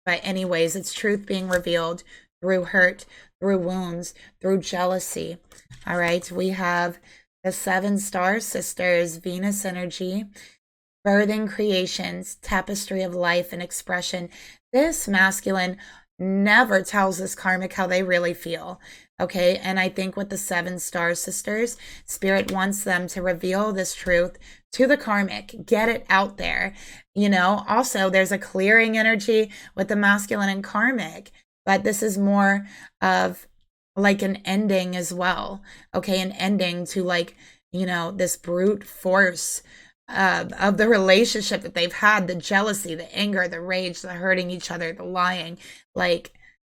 But anyways, it's truth being revealed through hurt, through wounds, through jealousy. All right, we have the 7 star sisters, Venus energy, birthing creations, tapestry of life and expression. This masculine never tells this karmic how they really feel. Okay, and I think with the 7 star sisters, Spirit wants them to reveal this truth to the karmic, get it out there. You know, also there's a clearing energy with the masculine and karmic, but this is more of like an ending as well. Okay, an ending to like, you know, this brute force of the relationship that they've had, the jealousy, the anger, the rage, the hurting each other, the lying. Like,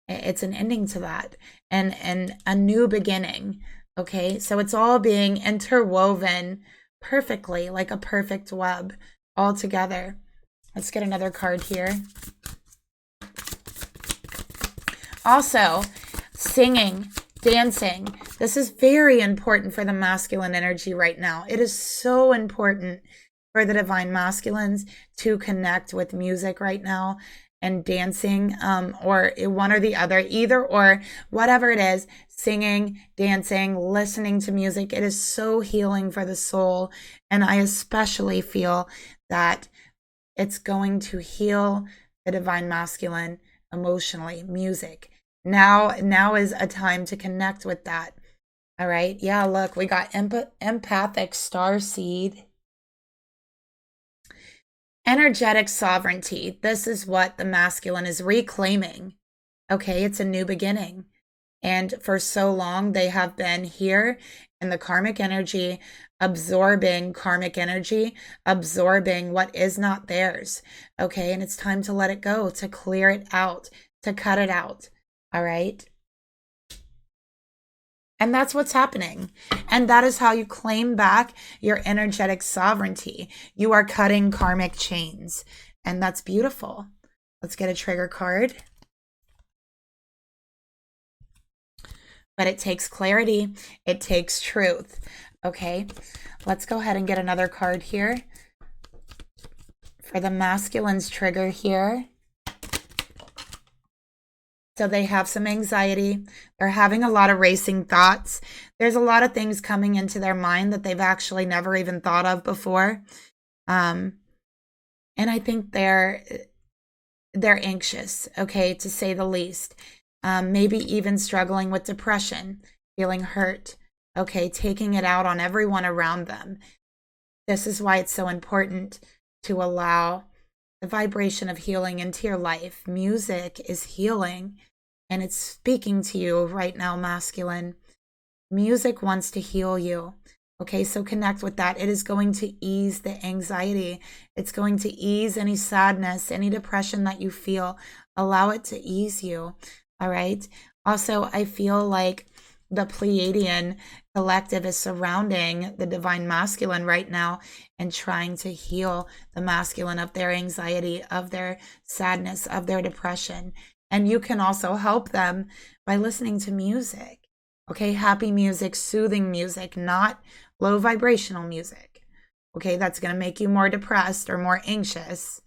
it's an ending to that and a new beginning. Okay, so it's all being interwoven perfectly, like a perfect web all together. Let's get another card here. Also, singing, dancing. This is very important for the masculine energy right now. It is so important for the divine masculines to connect with music right now and dancing, or one or the other, either or, whatever it is, singing, dancing, listening to music. It is so healing for the soul. And I especially feel that it's going to heal the divine masculine emotionally. Music. Now is a time to connect with that. All right. Yeah, look, we got empathic starseed. Energetic sovereignty. This is what the masculine is reclaiming. Okay, it's a new beginning. And for so long, they have been here in the karmic energy, absorbing karmic energy, absorbing what is not theirs. Okay, and it's time to let it go, to clear it out, to cut it out. All right. And that's what's happening. And that is how you claim back your energetic sovereignty. You are cutting karmic chains. And that's beautiful. Let's get a trigger card. But it takes clarity. It takes truth. Okay. Let's go ahead and get another card here. For the masculine's trigger here. So they have some anxiety. They're having a lot of racing thoughts. There's a lot of things coming into their mind that they've actually never even thought of before. And I think they're anxious, okay, to say the least. Maybe even struggling with depression, feeling hurt, okay, taking it out on everyone around them. This is why it's so important to allow the vibration of healing into your life. Music is healing, and it's speaking to you right now, masculine. Music wants to heal you. Okay, so connect with that. It is going to ease the anxiety. It's going to ease any sadness, any depression that you feel. Allow it to ease you. All right. Also, I feel like the Pleiadian collective is surrounding the divine masculine right now and trying to heal the masculine of their anxiety, of their sadness, of their depression. And you can also help them by listening to music. Okay, happy music, soothing music, not low vibrational music. Okay, that's going to make you more depressed or more anxious.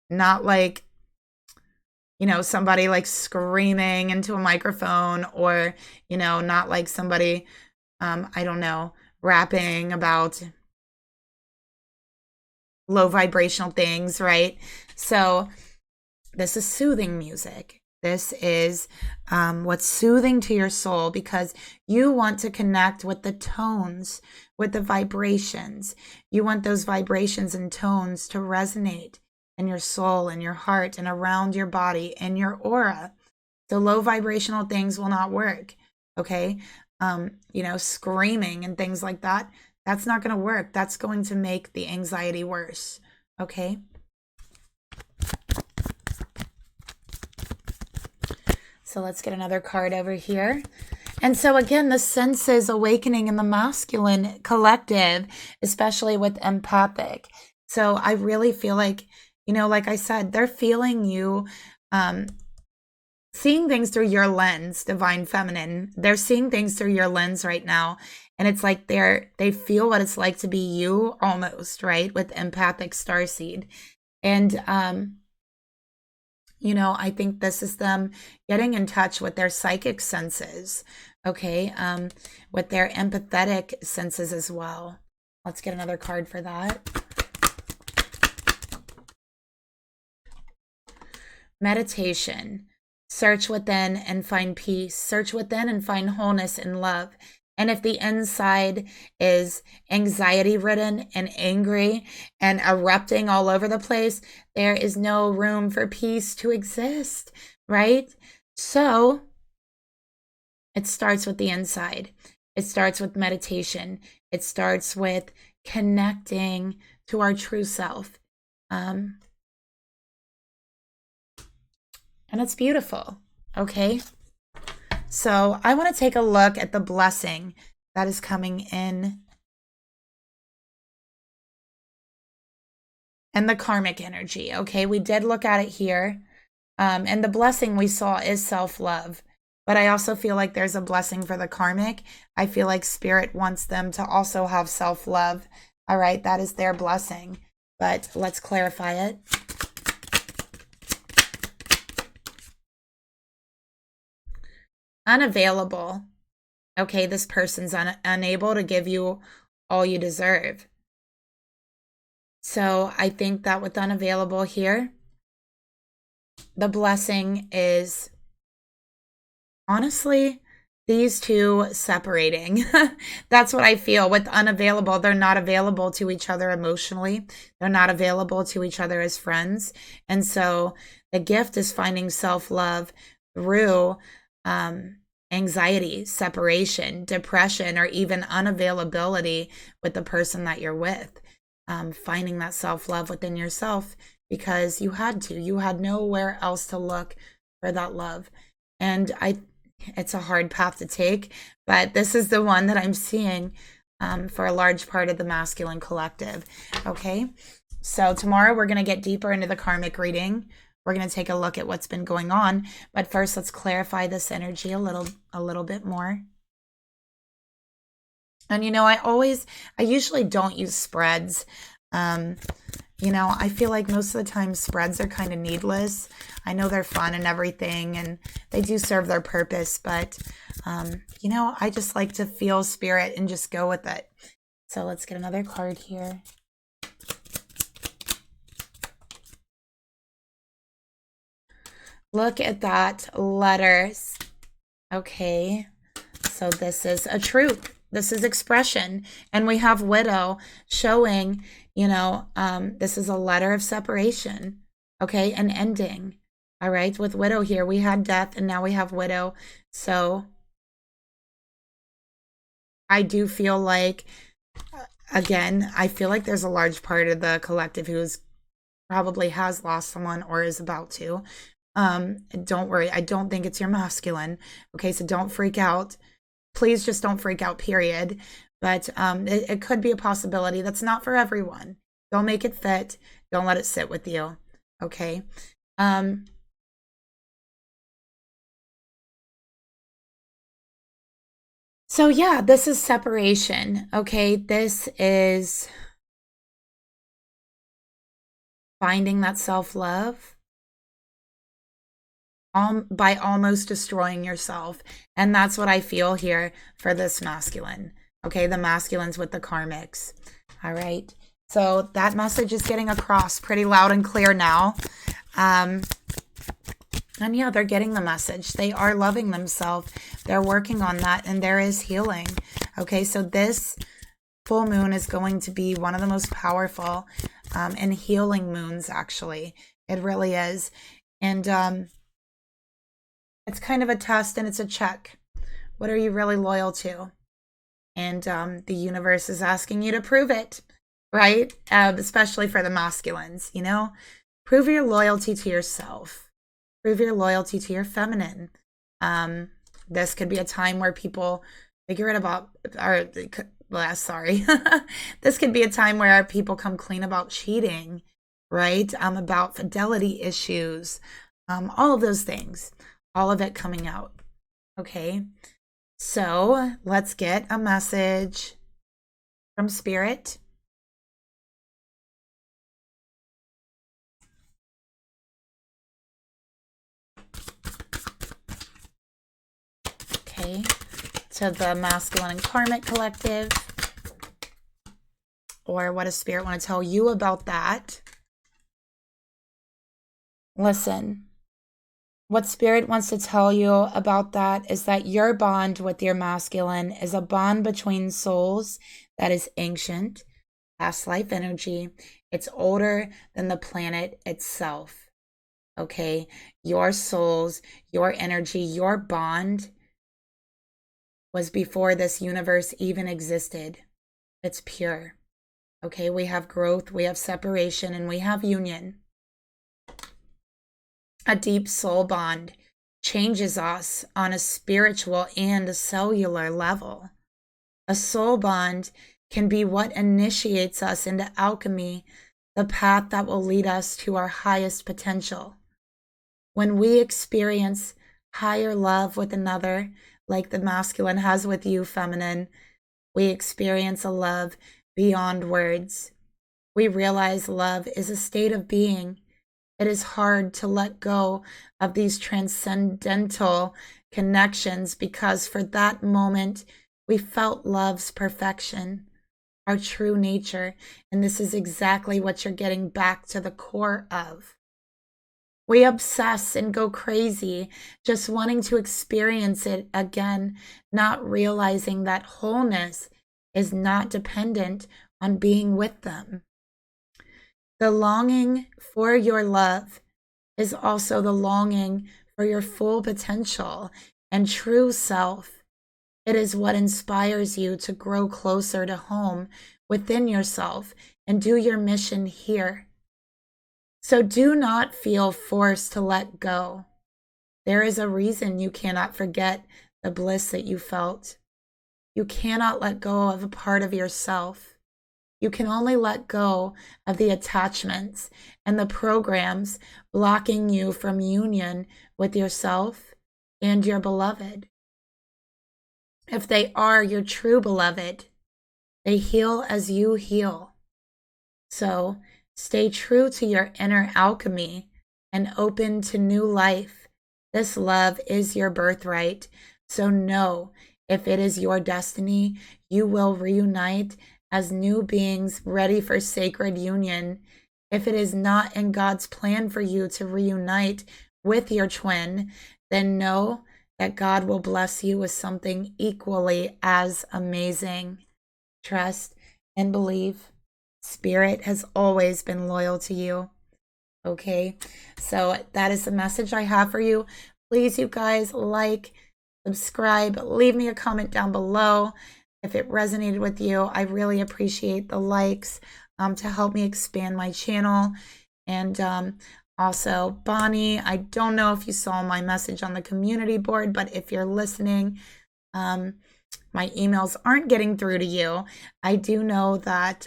Not like, you know, somebody like screaming into a microphone, or, you know, not like somebody, I don't know, rapping about low vibrational things, right? So this is soothing music. This is what's soothing to your soul, because you want to connect with the tones, with the vibrations. You want those vibrations and tones to resonate in your soul, in your heart, and around your body, in your aura. So low vibrational things will not work. Okay. You know, screaming and things like that, that's not going to work. That's going to make the anxiety worse. Okay. So let's get another card over here. And so again, the senses awakening in the masculine collective, especially with empathic. So I really feel like, you know, like I said, they're feeling you, seeing things through your lens, divine feminine. They're seeing things through your lens right now. And it's like they feel what it's like to be you almost, right? With empathic starseed. And, you know, I think this is them getting in touch with their psychic senses, okay? With their empathetic senses as well. Let's get another card for that. Meditation. Search within and find peace. Search within and find wholeness and love. And if the inside is anxiety-ridden and angry and erupting all over the place, there is no room for peace to exist, right? So it starts with the inside. It starts with meditation. It starts with connecting to our true self. And it's beautiful, okay? So I want to take a look at the blessing that is coming in and the karmic energy, okay? We did look at it here. And the blessing we saw is self-love, but I also feel like there's a blessing for the karmic. I feel like spirit wants them to also have self-love. All right, that is their blessing. But let's clarify it. Unavailable. Okay, this person's unable to give you all you deserve. So I think that with unavailable here, the blessing is honestly these two separating. That's what I feel with unavailable. They're not available to each other emotionally. They're not available to each other as friends. And so the gift is finding self-love through anxiety, separation, depression, or even unavailability with the person that you're with. Finding that self-love within yourself because you had nowhere else to look for that love. And it's a hard path to take, but this is the one that I'm seeing for a large part of the masculine collective. Okay, so tomorrow we're going to get deeper into the karmic reading. We're going to take a look at what's been going on, but first let's clarify this energy a little bit more. And you know, I usually don't use spreads. You know, I feel like most of the time spreads are kind of needless. I know they're fun and everything, and they do serve their purpose, but, you know, I just like to feel spirit and just go with it. So let's get another card here. Look at that letters. Okay, so this is a truth. This is expression. And we have widow showing, you know, this is a letter of separation. Okay, an ending. All right, with widow here, we had death and now we have widow. So I do feel like, again, I feel like there's a large part of the collective who's probably has lost someone or is about to. Don't worry. I don't think it's your masculine. Okay, so don't freak out. Please just don't freak out, period. But it could be a possibility. That's not for everyone. Don't make it fit. Don't let it sit with you. Okay. So yeah, this is separation. Okay, this is finding that self-love by almost destroying yourself. And that's what I feel here for this masculine. Okay, the masculines with the karmics. All right, so that message is getting across pretty loud and clear now. And yeah, they're getting the message. They are loving themselves. They're working on that, and there is healing. Okay, so this full moon is going to be one of the most powerful and healing moons, actually. It really is. And it's kind of a test and it's a check. What are you really loyal to? And the universe is asking you to prove it, right? Especially for the masculines, you know? Prove your loyalty to yourself. Prove your loyalty to your feminine. This could be a time where people figure it about, or sorry. This could be a time where people come clean about cheating, right? About fidelity issues, all of those things. All of it coming out. Okay, so let's get a message from spirit. Okay, to the masculine and karmic collective. Or what does spirit want to tell you about that? Listen. What spirit wants to tell you about that is that your bond with your masculine is a bond between souls that is ancient, past life energy. It's older than the planet itself. Okay, your souls, your energy, your bond was before this universe even existed. It's pure. Okay, we have growth, we have separation, and we have union. A deep soul bond changes us on a spiritual and a cellular level. A soul bond can be what initiates us into alchemy, the path that will lead us to our highest potential. When we experience higher love with another, like the masculine has with you, feminine. We experience a love beyond words. We realize love is a state of being. It is hard to let go of these transcendental connections because for that moment, we felt love's perfection, our true nature. And this is exactly what you're getting back to the core of. We obsess and go crazy, just wanting to experience it again, not realizing that wholeness is not dependent on being with them. The longing for your love is also the longing for your full potential and true self. It is what inspires you to grow closer to home within yourself and do your mission here. So do not feel forced to let go. There is a reason you cannot forget the bliss that you felt. You cannot let go of a part of yourself. You can only let go of the attachments and the programs blocking you from union with yourself and your beloved. If they are your true beloved, they heal as you heal. So stay true to your inner alchemy and open to new life. This love is your birthright. So know if it is your destiny, you will reunite as new beings ready for sacred union. If it is not in God's plan for you to reunite with your twin, then know that God will bless you with something equally as amazing. Trust and believe. Spirit has always been loyal to you. Okay, so that is the message I have for you. Please, you guys, like, subscribe, leave me a comment down below if it resonated with you. I really appreciate the likes to help me expand my channel. And also, Bonnie, I don't know if you saw my message on the community board, but if you're listening, my emails aren't getting through to you. I do know that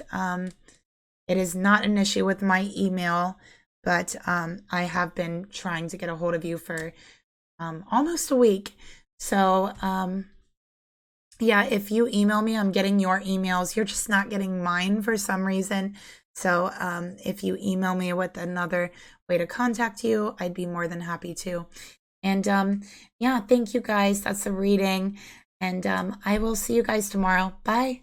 it is not an issue with my email, but I have been trying to get a hold of you for almost a week. So yeah, if you email me, I'm getting your emails. You're just not getting mine for some reason. So if you email me with another way to contact you, I'd be more than happy to. And yeah, thank you guys. That's the reading. And I will see you guys tomorrow. Bye.